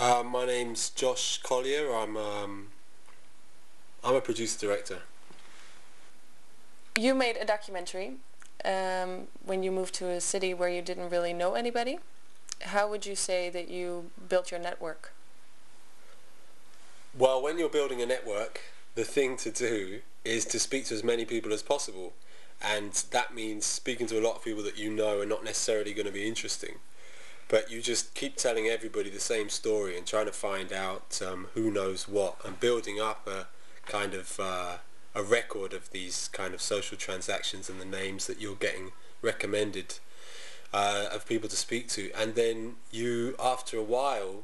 My name's Josh Collier. I'm a producer director. You made a documentary when you moved to a city where you didn't really know anybody. How would you say that you built your network? Well, when you're building a network, the thing to do is to speak to as many people as possible, and that means speaking to a lot of people that you know are not necessarily going to be interesting. But you just keep telling everybody the same story and trying to find out who knows what, and building up a kind of a record of these kind of social transactions and the names that you're getting recommended of people to speak to. And then you, after a while,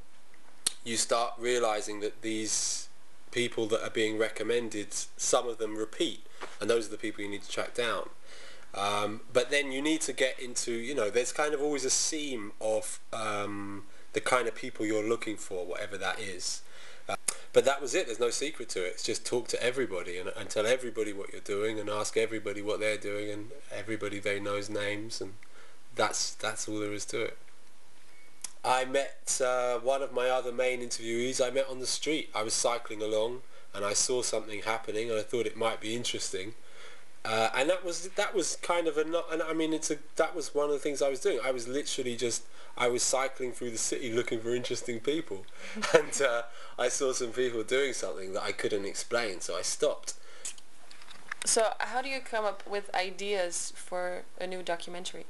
you start realizing that these people that are being recommended, some of them repeat, and those are the people you need to track down. But then you need to get into, there's kind of always a seam of the kind of people you're looking for, whatever that is. But that was it. There's no secret to it. It's just talk to everybody and tell everybody what you're doing and ask everybody what they're doing, and everybody they know's names, and that's all there is to it. I met one of my other main interviewees I met on the street. I was cycling along and I saw something happening and I thought it might be interesting. And that was kind of that was one of the things I was doing. I was literally I was cycling through the city looking for interesting people, and I saw some people doing something that I couldn't explain, so I stopped. So how do you come up with ideas for a new documentary?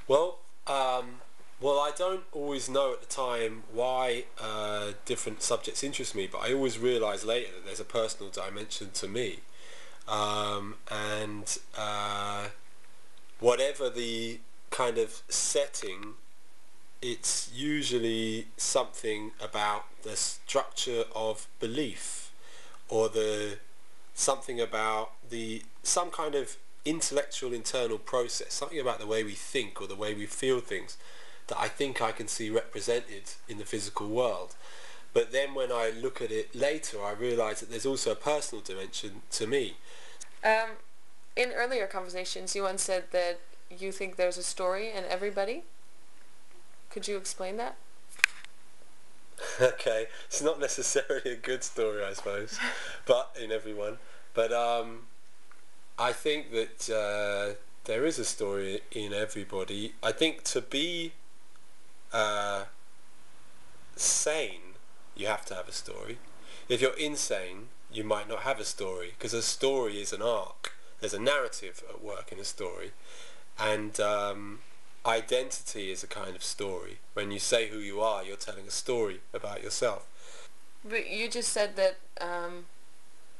Well, I don't always know at the time why different subjects interest me, but I always realise later that there's a personal dimension to me. And whatever the kind of setting, it's usually something about the structure of belief, or something about some kind of intellectual internal process, something about the way we think or the way we feel things that I think I can see represented in the physical world. But then when I look at it later, I realise that there's also a personal dimension to me. In earlier conversations, you once said that you think there's a story in everybody. Could you explain that? Okay, it's not necessarily a good story, I suppose, but in everyone. But I think that there is a story in everybody. I think to be sane, you have to have a story. If you're insane, you might not have a story, because a story is an arc. There's a narrative at work in a story, and identity is a kind of story. When you say who you are, you're telling a story about yourself. But you just said that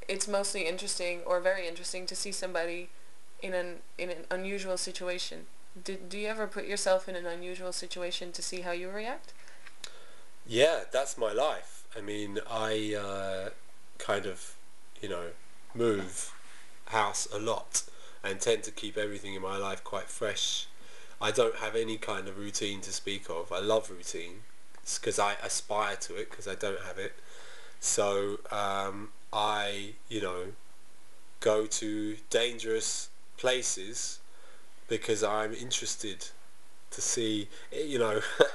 it's mostly interesting, or very interesting, to see somebody in an unusual situation. Do you ever put yourself in an unusual situation to see how you react? Yeah, that's my life. I mean, I kind of, move house a lot and tend to keep everything in my life quite fresh. I don't have any kind of routine to speak of. I love routine because I aspire to it, because I don't have it. So I, go to dangerous places because I'm interested to see,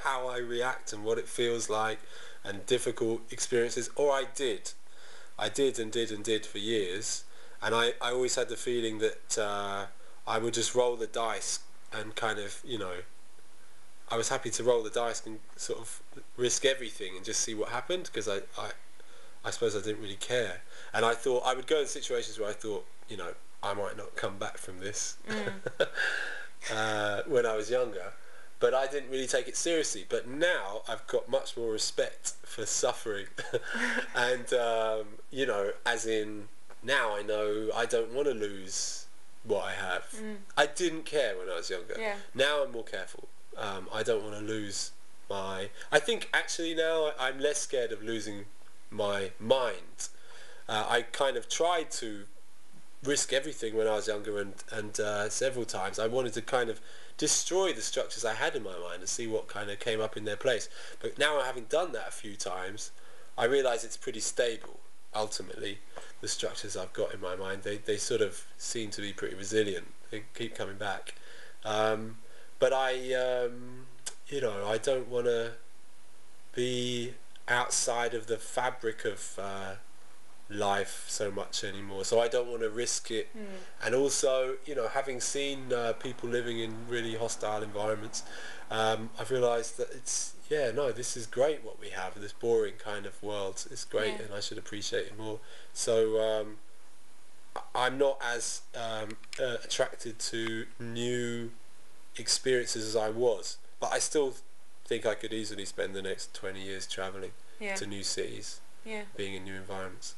how I react and what it feels like, and difficult experiences. Or I did and did for years, and I always had the feeling that I would just roll the dice and kind of, I was happy to roll the dice and sort of risk everything and just see what happened, because I suppose I didn't really care. And I thought I would go in situations where I thought, I might not come back from this when I was younger. But I didn't really take it seriously. But now I've got much more respect for suffering. And, as in, now I know I don't want to lose what I have. I didn't care when I was younger. Yeah. Now I'm more careful. I don't want to lose I think actually now I'm less scared of losing my mind. I kind of tried to risk everything when I was younger, and several times I wanted to kind of destroy the structures I had in my mind and see what kind of came up in their place. But now, having done that a few times, I realise it's pretty stable. Ultimately, the structures I've got in my mind, they sort of seem to be pretty resilient. They keep coming back. But I don't want to be outside of the fabric of life so much anymore, so I don't want to risk it. And also, you know, having seen people living in really hostile environments, I've realised that this is great what we have, this boring kind of world. It's great, and I should appreciate it more. So I'm not as attracted to new experiences as I was, but I still think I could easily spend the next 20 years travelling to new cities, being in new environments.